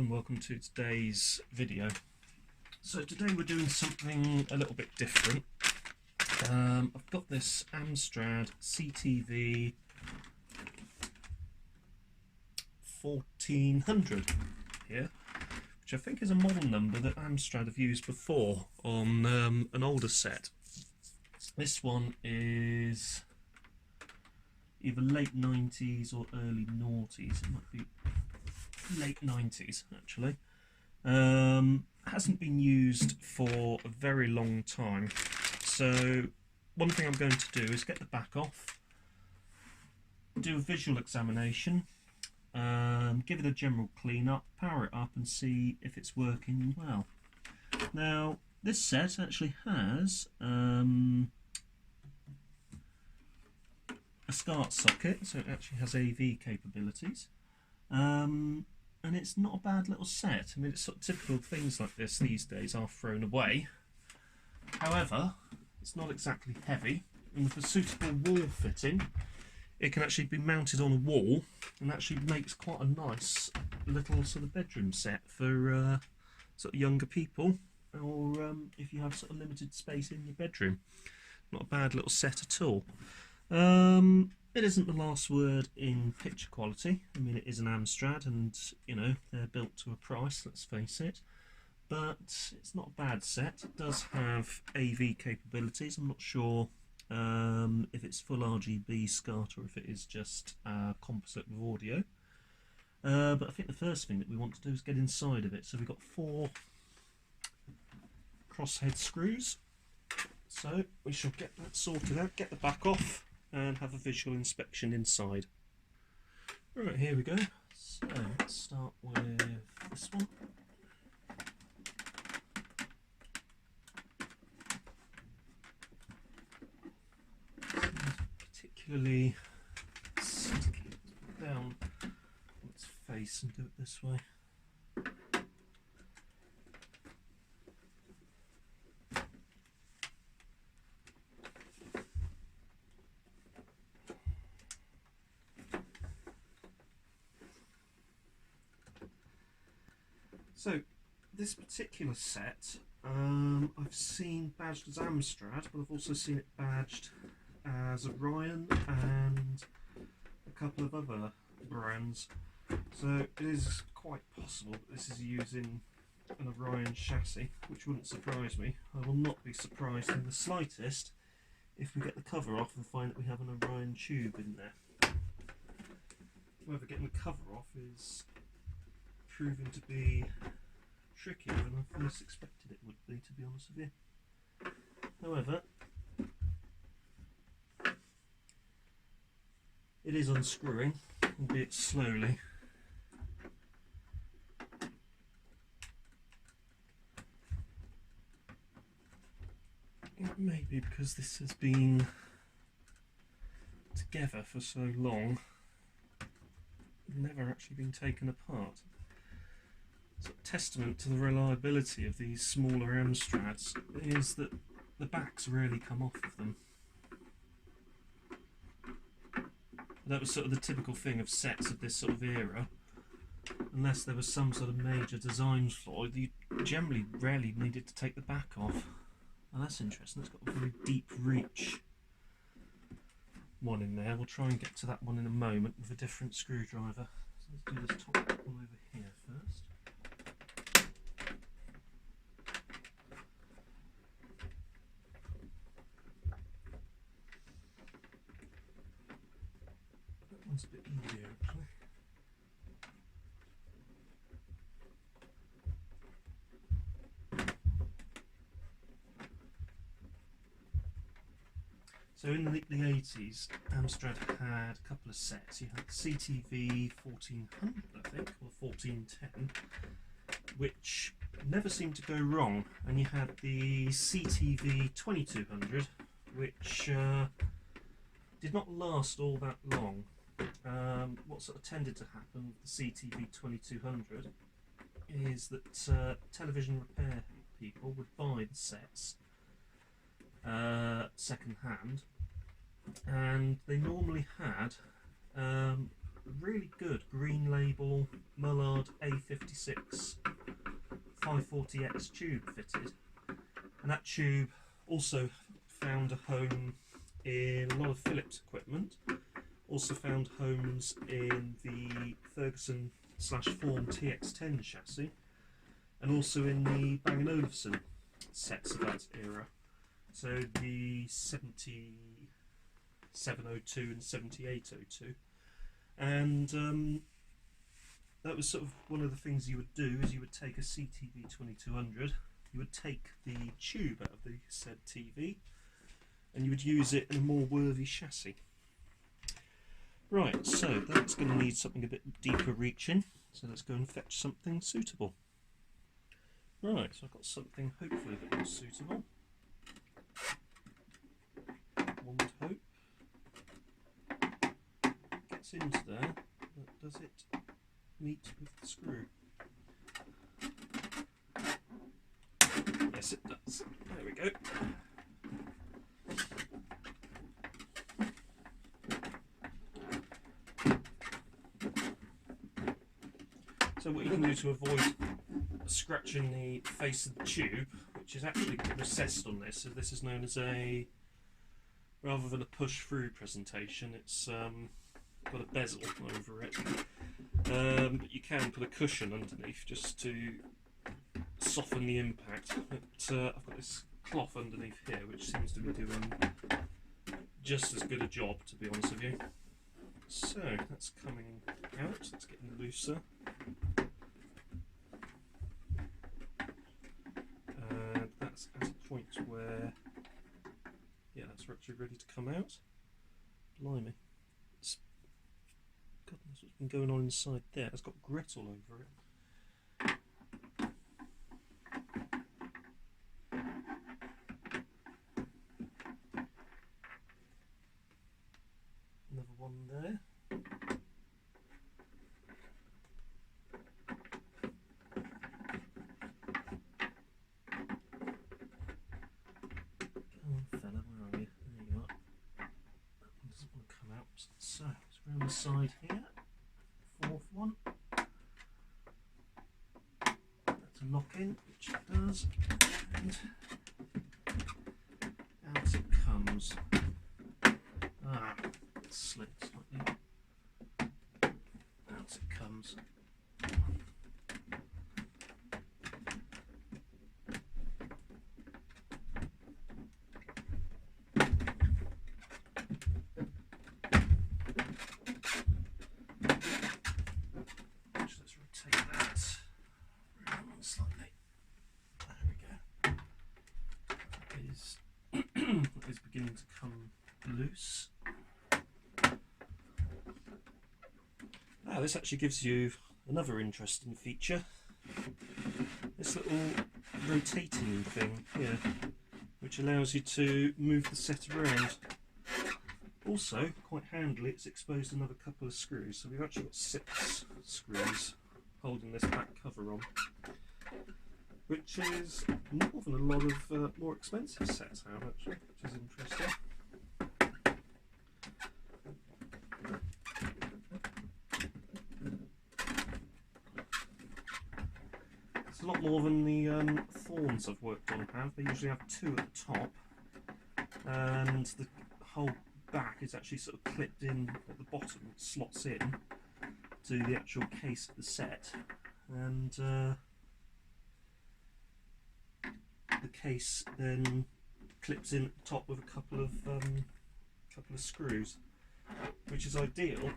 and welcome to today's video. So today we're doing something a little bit different. I've got this Amstrad CTV1400 here, which I think is a model number that Amstrad have used before on an older set. This one is either late 90s or early noughties. It might be late 90s actually. Hasn't been used for a very long time, so one thing I'm going to do is get the back off, do a visual examination, give it a general clean up, power it up and see if it's working well. Now this set actually has a SCART socket, so it actually has AV capabilities, and it's not a bad little set. I mean, it's sort of typical things like this these days are thrown away. However, it's not exactly heavy, and with a suitable wall fitting, it can actually be mounted on a wall and actually makes quite a nice little sort of bedroom set for sort of younger people, or if you have sort of limited space in your bedroom. Not a bad little set at all. It isn't the last word in picture quality. I mean, it is an Amstrad, and you know, they're built to a price, let's face it, but it's not a bad set. It does have AV capabilities. I'm not sure if it's full RGB SCART or if it is just composite with audio, but I think the first thing that we want to do is get inside of it. So we've got 4 crosshead screws, so we shall get that sorted out, get the back off and have a visual inspection inside. Right, here we go. So let's start with this one. Particularly stick it down on its face and do it this way. So this particular set I've seen badged as Amstrad, but I've also seen it badged as Orion and a couple of other brands. So it is quite possible that this is using an Orion chassis, which wouldn't surprise me. I will not be surprised in the slightest if we get the cover off and find that we have an Orion tube in there. However, getting the cover off is proving to be trickier than I first expected it would be, to be honest with you. However, it is unscrewing, albeit slowly. It may be because this has been together for so long, never actually been taken apart. So, testament to the reliability of these smaller Amstrads is that the backs rarely come off of them. That was sort of the typical thing of sets of this sort of era. Unless there was some sort of major design flaw, you generally rarely needed to take the back off. And that's interesting, it's got a very deep reach one in there. We'll try and get to that one in a moment with a different screwdriver. So let's do this top one over here first. That one's a bit easier actually. So in the 80s, Amstrad had a couple of sets. You had the CTV1400, I think, or 1410, which never seemed to go wrong, and you had the CTV1200, which did not last all that long. What sort of tended to happen with the CTV1200 is that television repair people would buy the sets second hand, and they normally had a really good green label Mullard A56 540X tube fitted, and that tube also found a home in a lot of Philips equipment, also found homes in the Ferguson /Form TX10 chassis, and also in the Bang & Olufsen sets of that era, so the 7702 and 7802. And that was sort of one of the things you would do, is you would take a CTV1400, you would take the tube out of the said TV, and you would use it in a more worthy chassis. Right, so that's going to need something a bit deeper reaching, so let's go and fetch something suitable. Right, so I've got something hopefully a bit more suitable. One would hope. Gets into there, but does it meet with the screw? Yes, it does. There we go. So what you can do to avoid scratching the face of the tube, which is actually recessed on this, so this is known as a, rather than a push-through presentation, it's got a bezel over it. But you can put a cushion underneath just to soften the impact. But I've got this cloth underneath here which seems to be doing just as good a job, to be honest with you. So that's coming out, it's getting looser. And that's at a point where, yeah, that's actually ready to come out. Blimey. God knows what's been going on inside there. It's got grit all over it. Another one there. Come on, fella, where are you? There you are. That one doesn't want to come out. So, it's around the side here. Fourth one. That's a lock in, which it does. And out it comes. Ah, it's slipped slightly. Out it comes. Let's rotate that around slightly. There we go. It is beginning to come loose. This actually gives you another interesting feature. This little rotating thing here, which allows you to move the set around. Also, quite handily, it's exposed another couple of screws, so we've actually got 6 screws holding this back cover on, which is more than a lot of more expensive sets have actually, which is interesting. It's a lot more than the Thorns I've worked on have. They usually have 2 at the top, and the whole back is actually sort of clipped in at the bottom, it slots in to the actual case of the set, and the case then clips in at the top with a couple of screws, which is ideal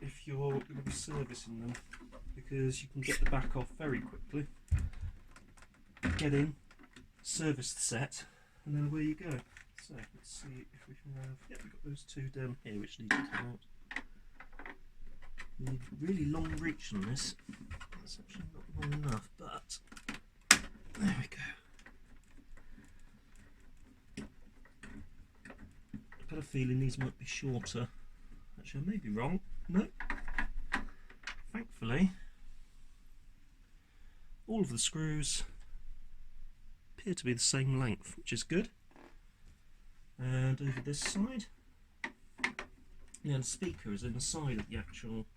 if you're going to be servicing them, because you can get the back off very quickly, get in, service the set, and then away you go. So let's see if we can have, yeah, we've got those 2 down here which need to come out. We need a really long reach on this. That's actually not long enough, but there we go. I've got a feeling these might be shorter. Actually, I may be wrong. No. Thankfully, all of the screws appear to be the same length, which is good. And over this side, yeah, the speaker is in the side of the actual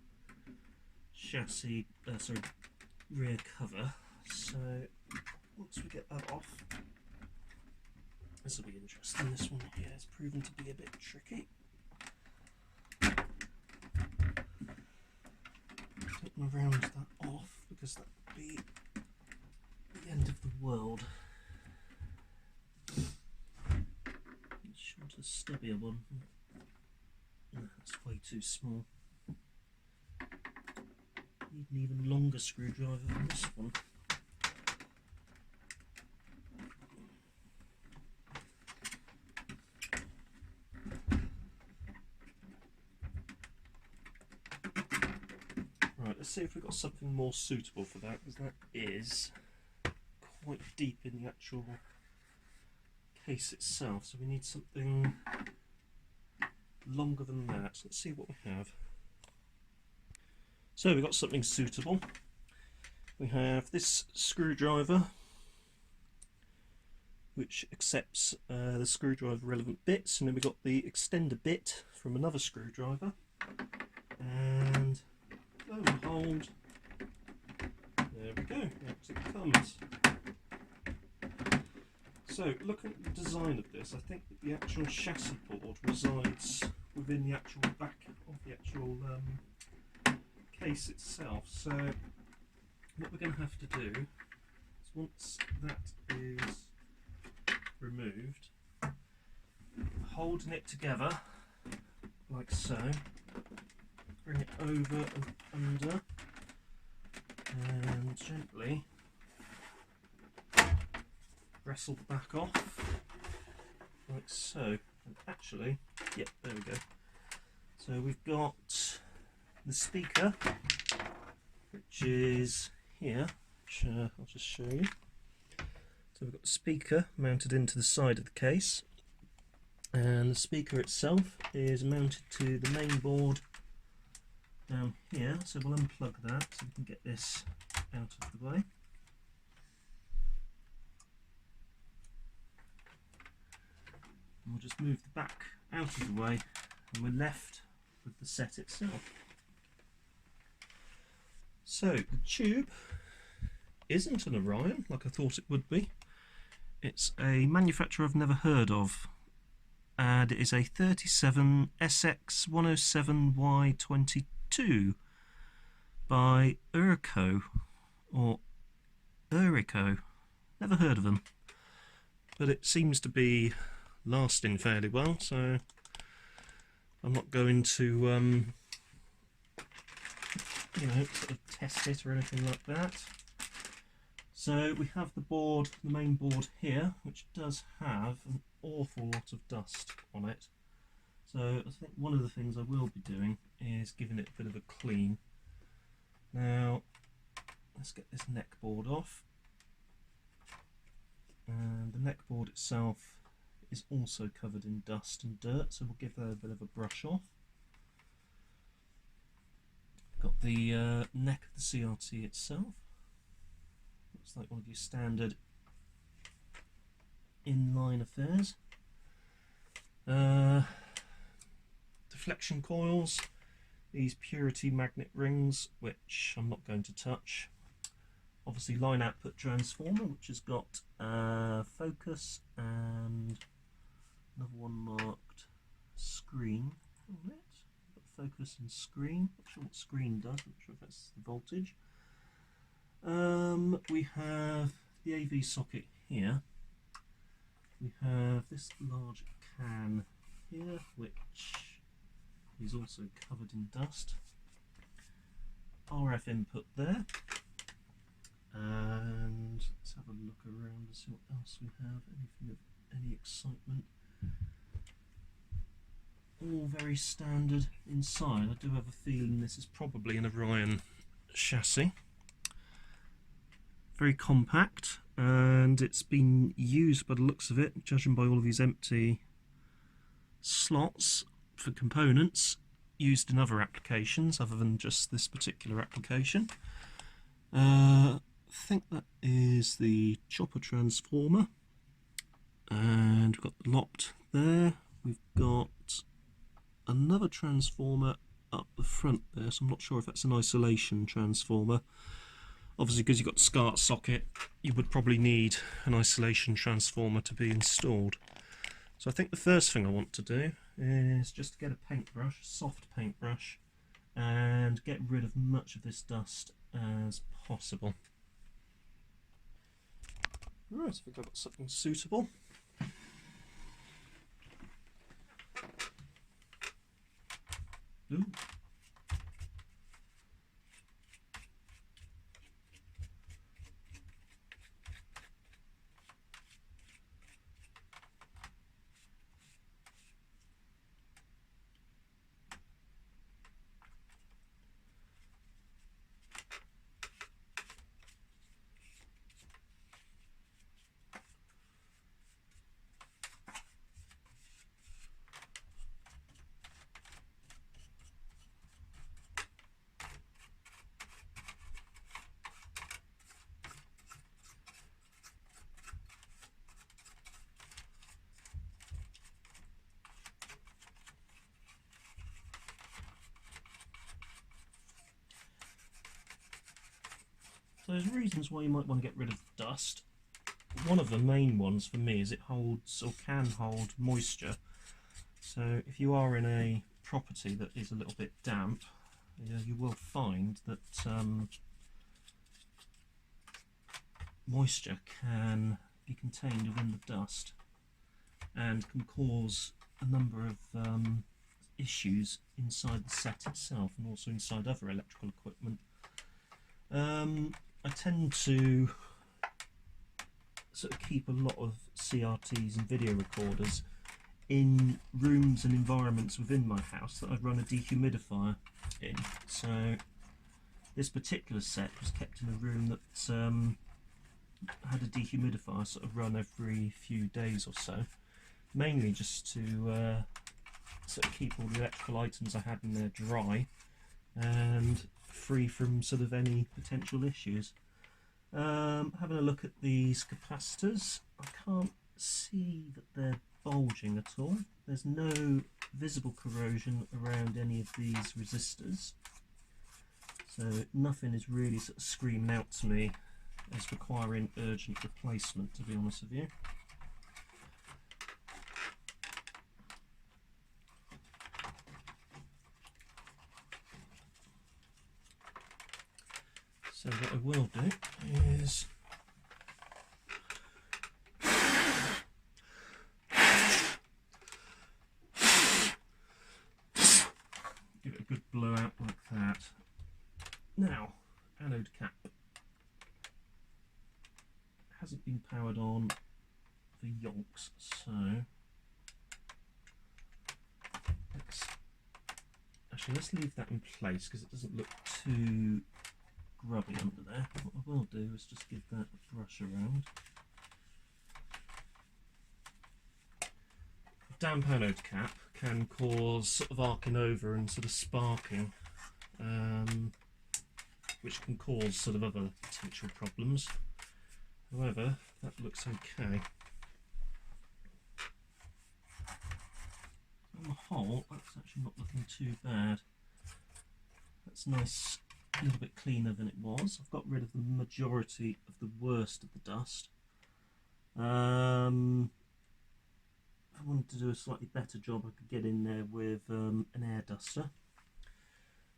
chassis, rear cover. So once we get that off, this will be interesting. This one here has proven to be a bit tricky. Don't want to round that off because that would be the end of the world. Let's want a stubbier one. No, that's way too small. Need an even longer screwdriver than this one. Right, let's see if we've got something more suitable for that, because that is quite deep in the actual case itself, so we need something longer than that. Let's see what we have. So we've got something suitable. We have this screwdriver, which accepts the screwdriver relevant bits, and then we've got the extender bit from another screwdriver, and lo and behold, there we go, out it comes. So looking at the design of this, I think that the actual chassis board resides within the actual back of the actual case itself. So what we're going to have to do is, once that is removed, holding it together like so, bring it over and under, and gently wrestle the back off like so. And actually, yep, there we go. So we've got the speaker, which is here, which I'll just show you. So we've got the speaker mounted into the side of the case, and the speaker itself is mounted to the main board down here. So we'll unplug that so we can get this out of the way. And we'll just move the back out of the way, and we're left with the set itself. So the tube isn't an Orion like I thought it would be. It's a manufacturer I've never heard of, and it is a 37 SX107Y22 by Urco, or Urico. Never heard of them, but it seems to be lasting fairly well, so I'm not going to you know, sort of test it or anything like that. So we have the board, the main board here, which does have an awful lot of dust on it. So I think one of the things I will be doing is giving it a bit of a clean. Now let's get this neck board off, and the neck board itself is also covered in dust and dirt, so we'll give that a bit of a brush off. Got the neck of the CRT itself. Looks like one of your standard inline affairs. Deflection coils, these purity magnet rings, which I'm not going to touch. Obviously line output transformer, which has got focus and another one marked screen on it. Got focus and screen. Not sure what screen does. Not sure if that's the voltage. We have the AV socket here. We have this large can here, which is also covered in dust. RF input there. And let's have a look around and see what else we have. Anything of any excitement. All very standard inside. I do have a feeling this is probably an Orion chassis. Very compact, and it's been used by the looks of it, judging by all of these empty slots for components, used in other applications other than just this particular application. I think that is the chopper transformer, and we've got the locked there. We've got another transformer up the front there, so I'm not sure if that's an isolation transformer. Obviously, because you've got the SCART socket, you would probably need an isolation transformer to be installed. So I think the first thing I want to do is just get a paintbrush, a soft paintbrush, and get rid of much of this dust as possible. Right, I think I've got something suitable. Ooh. So there's reasons why you might want to get rid of dust. One of the main ones for me is it holds or can hold moisture. So if you are in a property that is a little bit damp, you will find that moisture can be contained within the dust and can cause a number of issues inside the set itself and also inside other electrical equipment. I tend to sort of keep a lot of CRTs and video recorders in rooms and environments within my house that I'd run a dehumidifier in. So this particular set was kept in a room that had a dehumidifier sort of run every few days or so, mainly just to sort of keep all the electrical items I had in there dry and free from sort of any potential issues. Having a look at these capacitors, I can't see that they're bulging at all. There's no visible corrosion around any of these resistors, so nothing is really sort of screaming out to me as requiring urgent replacement, to be honest with you. So what I will do is give it a good blowout like that. Now, anode cap hasn't been powered on for yonks, so let's leave that in place because it doesn't look too grubby under there. What I will do is just give that a brush around. A damp anode cap can cause sort of arcing over and sort of sparking, which can cause sort of other potential problems. However, that looks okay. On the whole, that's actually not looking too bad. That's nice. A little bit cleaner than it was. I've got rid of the majority of the worst of the dust. If I wanted to do a slightly better job, I could get in there with an air duster.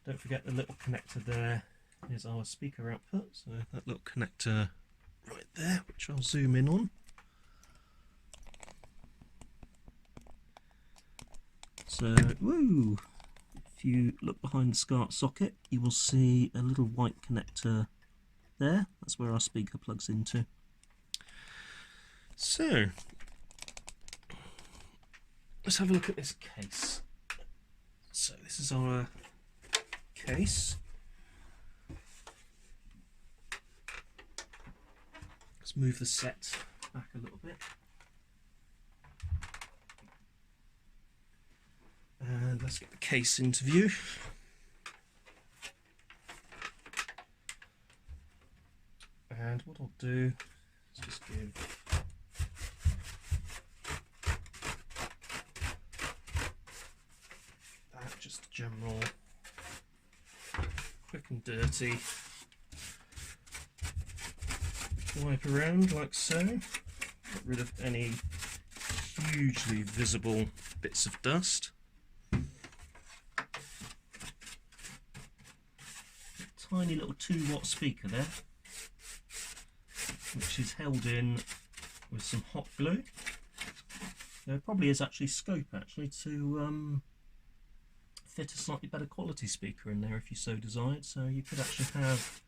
Don't forget the little connector there is our speaker output, so that little connector right there, which I'll zoom in on. So, woo! If you look behind the SCART socket, you will see a little white connector there. That's where our speaker plugs into. So, let's have a look at this case. So this is our case. Let's move the set back a little bit. And let's get the case into view. And what I'll do is just give that just a general quick and dirty wipe around like so. Get rid of any hugely visible bits of dust. Tiny little 2-watt speaker there, which is held in with some hot glue. There probably is actually scope to fit a slightly better quality speaker in there if you so desired, so you could actually have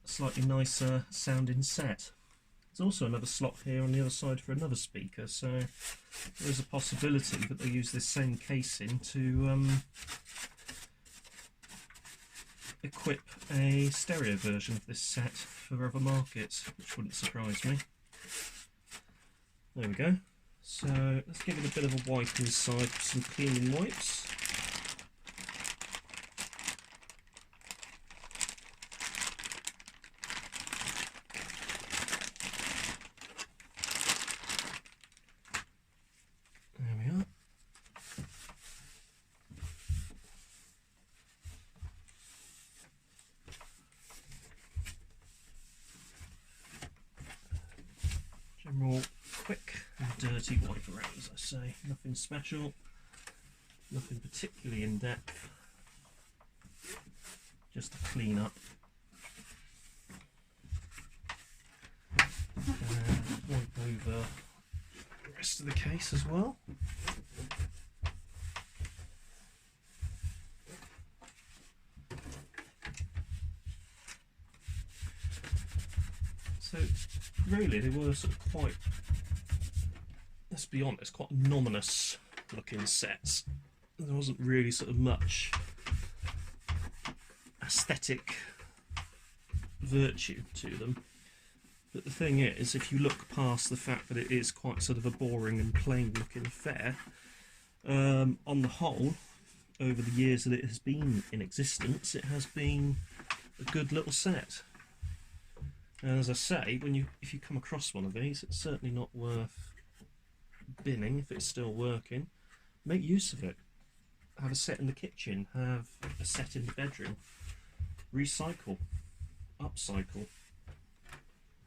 a slightly nicer sounding set. There's also another slot here on the other side for another speaker, so there is a possibility that they'll use this same casing to equip a stereo version of this set for other markets, which wouldn't surprise me. There we go. So let's give it a bit of a wipe inside with some cleaning wipes. There we are. General quick and dirty wipe around, as I say. Nothing special, nothing particularly in depth, just to clean up. And wipe over the rest of the case as well. So really they were sort of quite, let's be honest, quite ominous looking sets. There wasn't really sort of much aesthetic virtue to them. But the thing is, if you look past the fact that it is quite sort of a boring and plain looking affair, on the whole, over the years that it has been in existence, it has been a good little set. And as I say, if you come across one of these, it's certainly not worth binning if it's still working. Make use of it. Have a set in the kitchen, have a set in the bedroom. Recycle, upcycle.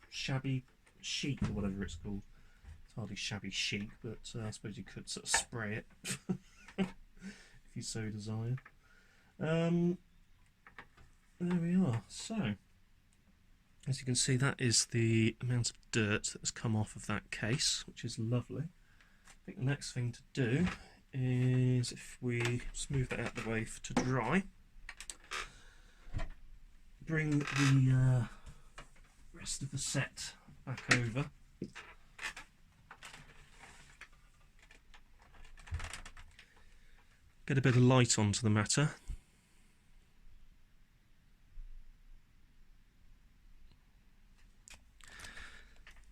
Shabby chic, or whatever it's called. It's hardly shabby chic, but I suppose you could sort of spray it if you so desire. There we are. So, as you can see, that is the amount of dirt that has come off of that case, which is lovely. I think the next thing to do is, if we smooth that out of the way to dry, bring the rest of the set back over. Get a bit of light onto the matter.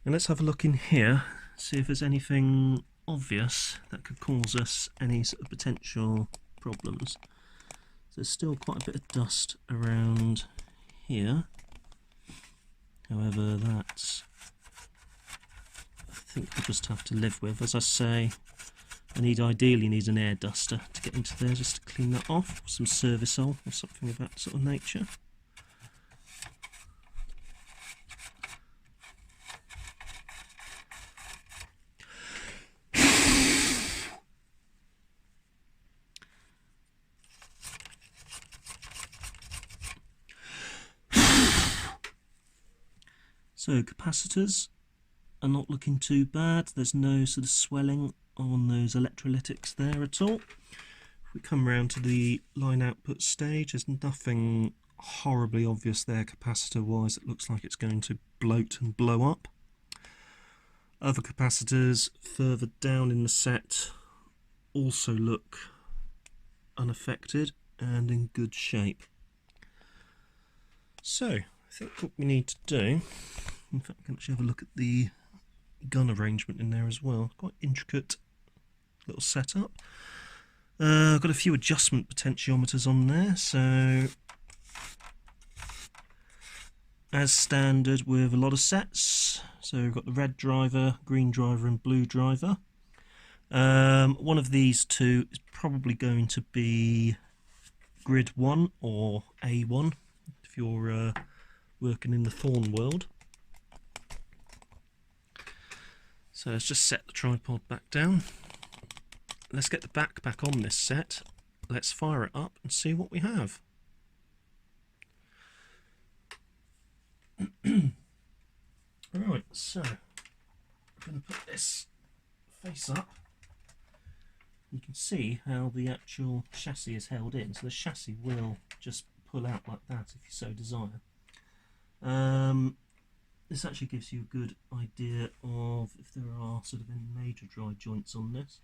And let's have a look in here, see if there's anything obvious that could cause us any sort of potential problems. There's still quite a bit of dust around here. However, that's, I think we'll just have to live with. As I say, ideally need an air duster to get into there just to clean that off, or some Servicol or something of that sort of nature. So capacitors are not looking too bad. There's no sort of swelling on those electrolytics there at all. If we come round to the line output stage, there's nothing horribly obvious there capacitor wise. It looks like it's going to bloat and blow up. Other capacitors further down in the set also look unaffected and in good shape. So I think what we need to do, in fact I can actually have a look at the gun arrangement in there as well. Quite intricate little setup. I've got a few adjustment potentiometers on there, so as standard with a lot of sets. So we've got the red driver, green driver and blue driver. One of these two is probably going to be grid 1 or A1 if you're working in the thorn world. So let's just set the tripod back down. Let's get the back on this set. Let's fire it up and see what we have. Right, so I'm going to put this face up. You can see how the actual chassis is held in, so the chassis will just pull out like that if you so desire. This actually gives you a good idea of if there are sort of any major dry joints on this.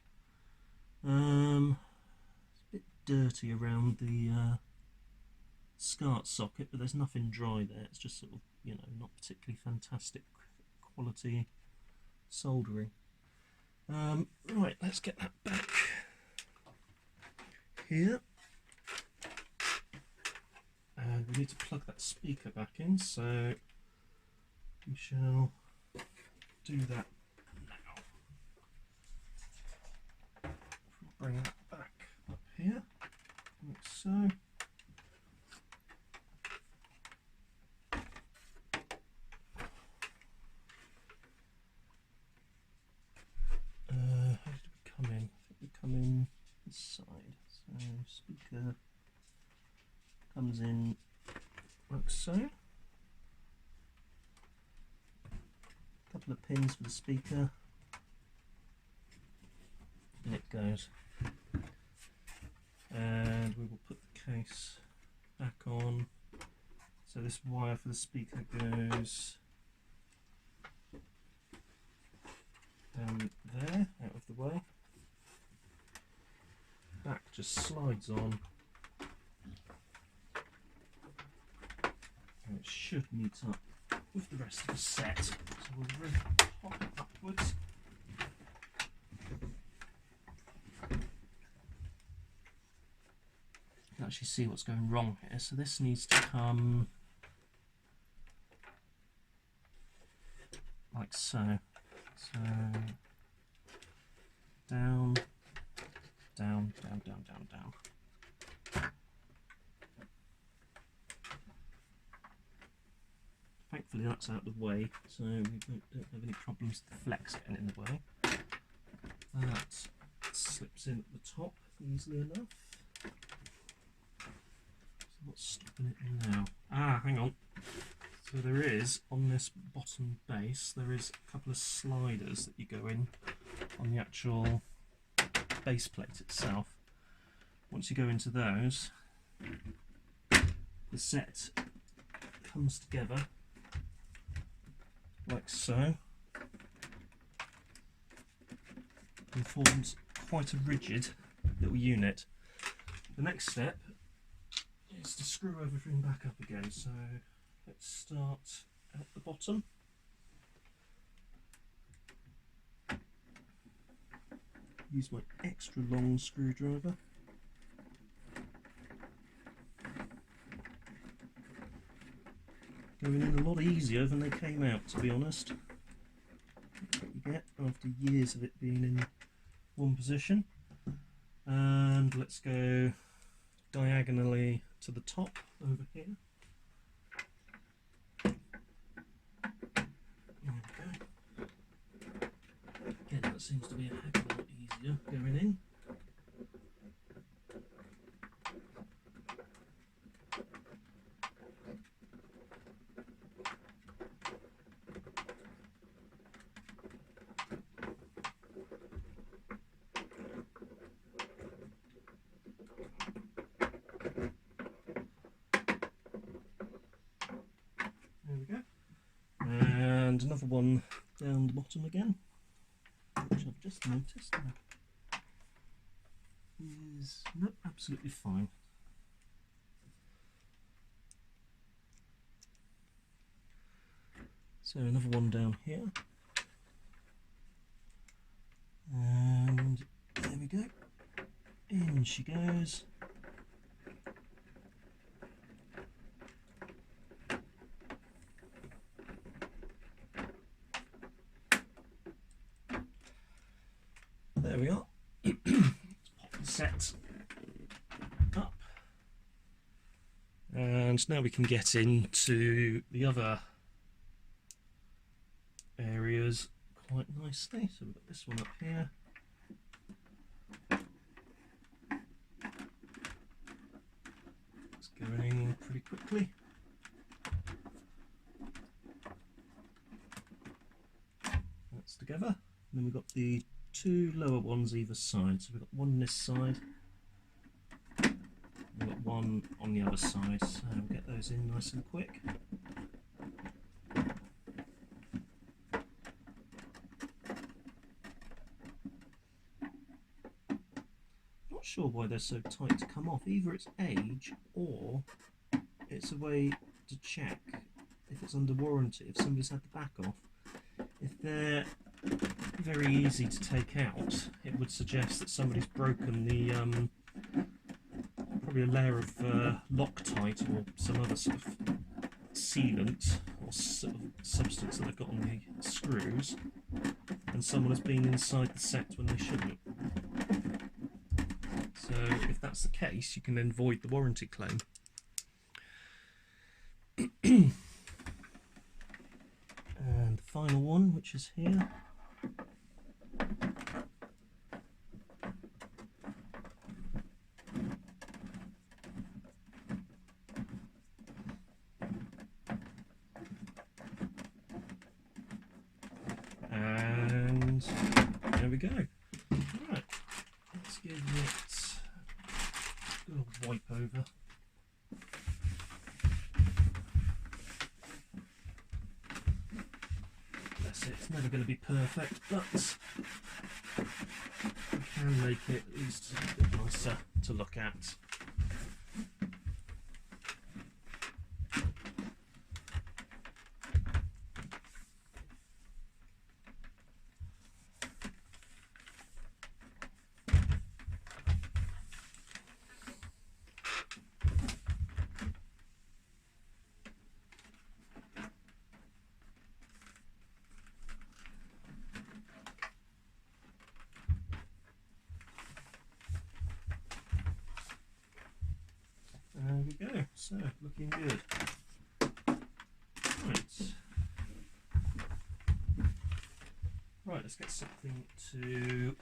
It's a bit dirty around the SCART socket, but there's nothing dry there. It's just sort of, you know, not particularly fantastic quality soldering. Right, let's get that back here. And we need to plug that speaker back in, so we shall do that now. Bring that back up here, like so. How did we come in? I think we come in this side. So speaker comes in like so. Couple of pins for the speaker. And it goes. And we will put the case back on. So this wire for the speaker goes down there, out of the way. Back just slides on. And it should meet up with the rest of the set. So we'll pop it upwards. You can actually see what's going wrong here. So this needs to come like so. So down, down, down, down, down, down. Thankfully that's out of the way, so we don't have any problems with the flex getting in the way. That slips in at the top easily enough. So what's stopping it now? Ah, hang on. So there is, on this bottom base, there is a couple of sliders that you go in on the actual base plate itself. Once you go into those, the set comes together like so and forms quite a rigid little unit. The next step is to screw everything back up again. So let's start at the bottom. Use my extra long screwdriver. Going in a lot easier than they came out, to be honest. That's what you get after years of it being in one position. And let's go diagonally to the top over here. Again, that seems to be a heck of a lot easier going in. There we go. And another one down the bottom again, which I've just noticed is not absolutely fine. So another one down here, and there we go, in she goes. There we are. Let's pop the set up. And now we can get into the other areas quite nicely. So we've got this one up here. It's going pretty quickly. That's together. And then we've got the two lower ones either side. So we've got one on this side. We've got one on the other side. So we'll get those in nice and quick. Not sure why they're so tight to come off. Either it's age or it's a way to check if it's under warranty, if somebody's had the back off. If they're very easy to take out, it would suggest that somebody's broken the probably a layer of Loctite or some other sort of sealant or sort of substance that they've got on the screws, and someone has been inside the set when they shouldn't. So if that's the case, you can then void the warranty claim. And the final one, which is here. And there we go. Right, let's give it a little wipe over. It's never going to be perfect, but we can make it at least a bit nicer to look at. There we go, so looking good. Right, let's get something to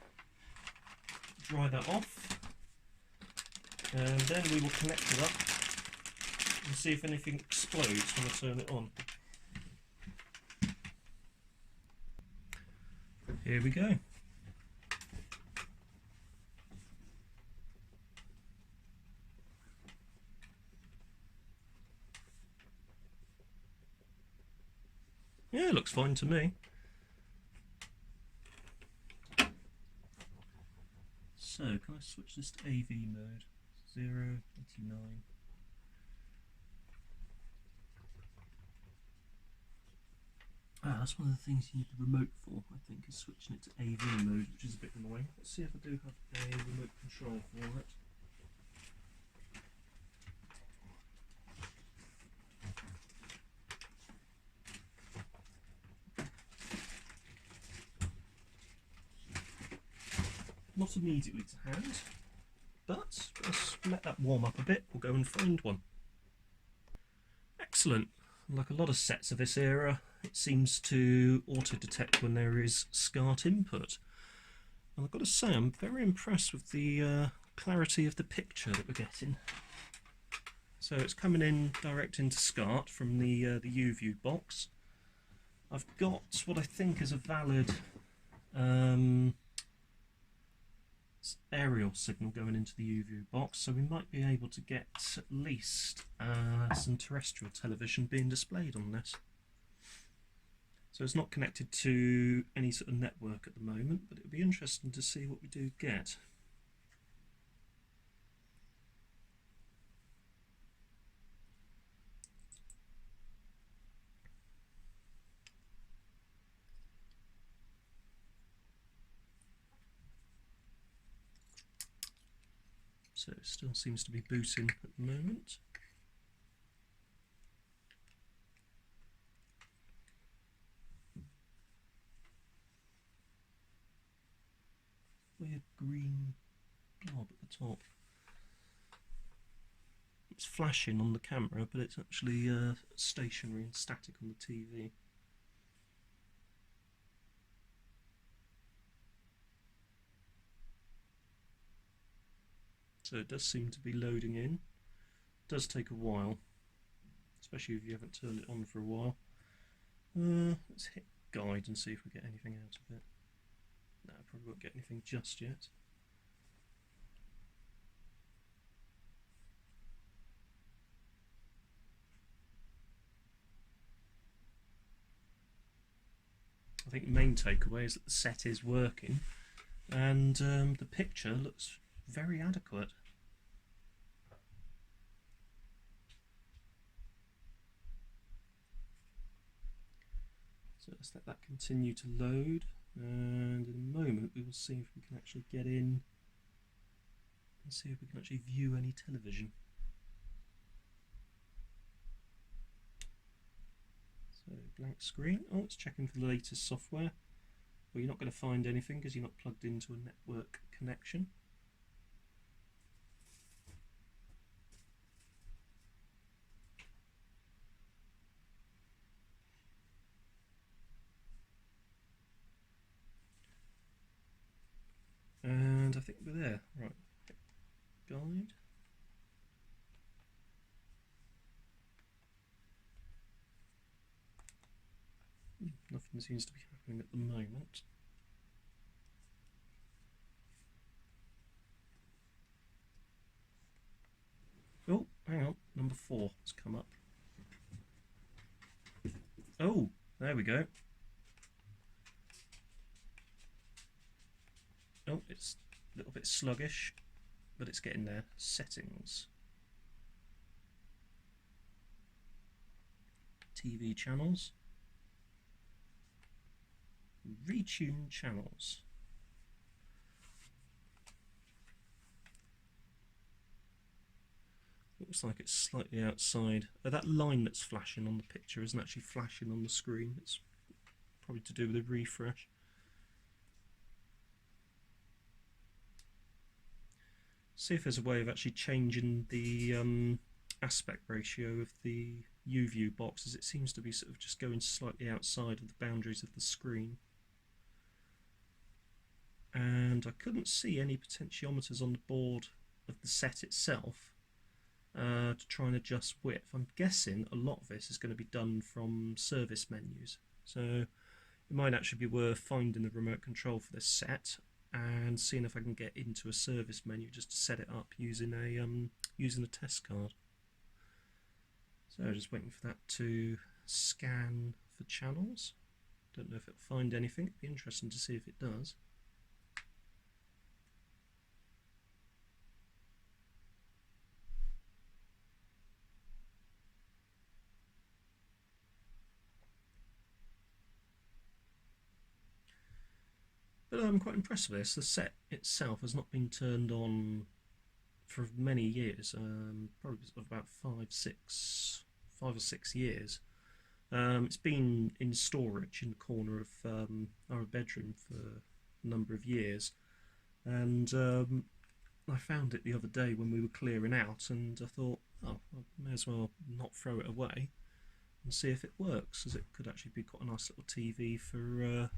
dry that off, and then we will connect it up and see if anything explodes when I turn it on. Here we go. Yeah, it looks fine to me. So, can I switch this to AV mode? 089. Ah, that's one of the things you need the remote for, I think, is switching it to AV mode, which is a bit annoying. Let's see if I do have a remote control for it. Not immediately to hand, but let's let that warm up a bit. We'll go and find one. Excellent. Like a lot of sets of this era, it seems to auto-detect when there is SCART input. And I've got to say, I'm very impressed with the clarity of the picture that we're getting. So it's coming in direct into SCART from the U-View box. I've got what I think is a valid aerial signal going into the U-View box, so we might be able to get at least some terrestrial television being displayed on this. So it's not connected to any sort of network at the moment, but it would be interesting to see what we do get. So it still seems to be booting at the moment. Weird green blob at the top. it's flashing on the camera, but it's actually stationary and static on the TV. So it does seem to be loading in. It does take a while, especially if you haven't turned it on for a while. Let's hit guide and see if we get anything out of it. No, probably won't get anything just yet. I think the main takeaway is that the set is working, and the picture looks very adequate. So let's let that continue to load, and in a moment we will see if we can actually get in and see if we can actually view any television. So blank screen. Oh, it's checking for the latest software. Well, you're not going to find anything because you're not plugged into a network connection. And I think we're there. Right. Guide. Nothing seems to be happening at the moment. Oh, hang on. Number 4 has come up. Oh, there we go. Oh, it's a little bit sluggish, but it's getting there. Settings. TV channels. Retune channels. Looks like it's slightly outside. That line that's flashing on the picture isn't actually flashing on the screen. It's probably to do with a refresh. See if there's a way of actually changing the aspect ratio of the U-view box, as it seems to be sort of just going slightly outside of the boundaries of the screen. And I couldn't see any potentiometers on the board of the set itself to try and adjust width. I'm guessing a lot of this is going to be done from service menus, so it might actually be worth finding the remote control for this set and seeing if I can get into a service menu just to set it up using a test card. So just waiting for that to scan for channels. Don't know if it'll find anything. It'd be interesting to see if it does. But I'm quite impressed with this. The set itself has not been turned on for many years, probably about 5 or 6 years. It's been in storage in the corner of our bedroom for a number of years, and I found it the other day when we were clearing out, and I thought, oh, I may as well not throw it away and see if it works, as it could actually be quite a nice little TV for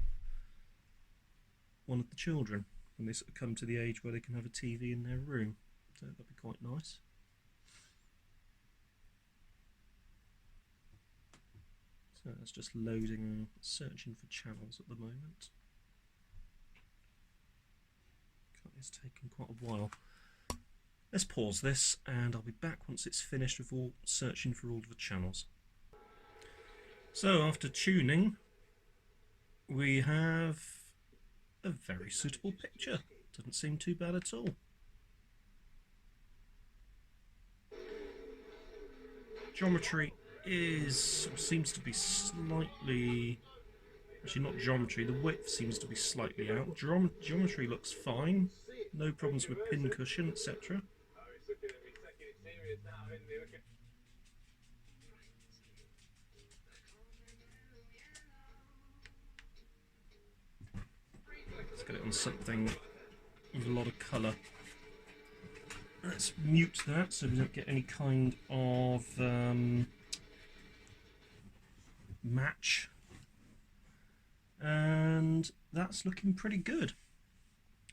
one of the children when they sort of come to the age where they can have a TV in their room. So that'd be quite nice. So it's just loading, searching for channels at the moment. It's taking quite a while. Let's pause this and I'll be back once it's finished with all searching for all of the channels. So after tuning, we have a very suitable picture. Doesn't seem too bad at all. Geometry seems to be slightly, actually not geometry, the width seems to be slightly out. Geometry looks fine, no problems with pin cushion, etc. Let's get it on something with a lot of colour. let's mute that so we don't get any kind of match. And that's looking pretty good.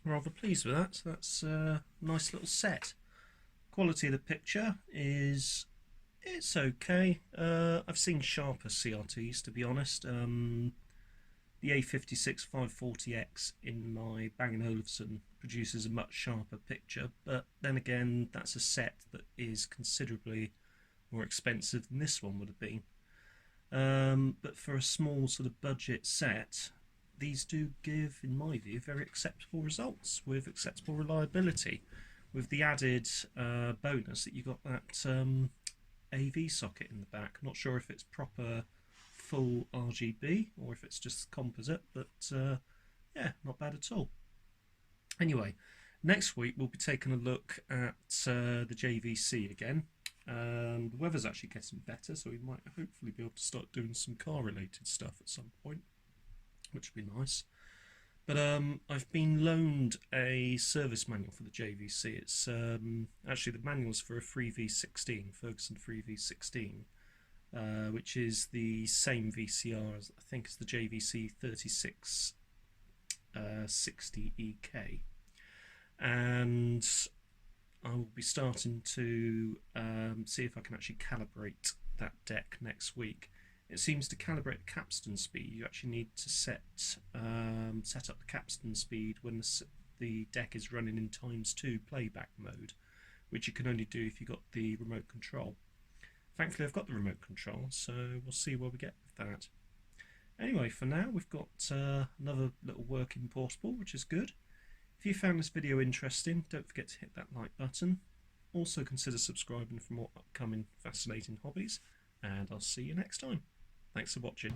Rather pleased with that. So that's a nice little set. Quality of the picture is, it's okay. I've seen sharper CRTs, to be honest. The A56540X in my Bang & Olufsen produces a much sharper picture, but then again, that's a set that is considerably more expensive than this one would have been. But for a small sort of budget set, these do give, in my view, very acceptable results with acceptable reliability, with the added bonus that you got that AV socket in the back. I'm not sure if it's proper full RGB or if it's just composite, but yeah, not bad at all. Anyway, next week we'll be taking a look at the JVC again. The weather's actually getting better, so we might hopefully be able to start doing some car related stuff at some point, which would be nice. But I've been loaned a service manual for the JVC. It's actually the manual's for a 3V16, Ferguson 3V16, which is the same VCR as I think as the JVC 3660EK, and I will be starting to see if I can actually calibrate that deck next week. It seems to calibrate the capstan speed, you actually need to set up the capstan speed when the deck is running in ×2 playback mode, which you can only do if you've got the remote control. Thankfully I've got the remote control, so we'll see where we get with that. Anyway, for now we've got another little working portable, which is good. If you found this video interesting, don't forget to hit that like button. Also consider subscribing for more upcoming fascinating hobbies, and I'll see you next time. Thanks for watching.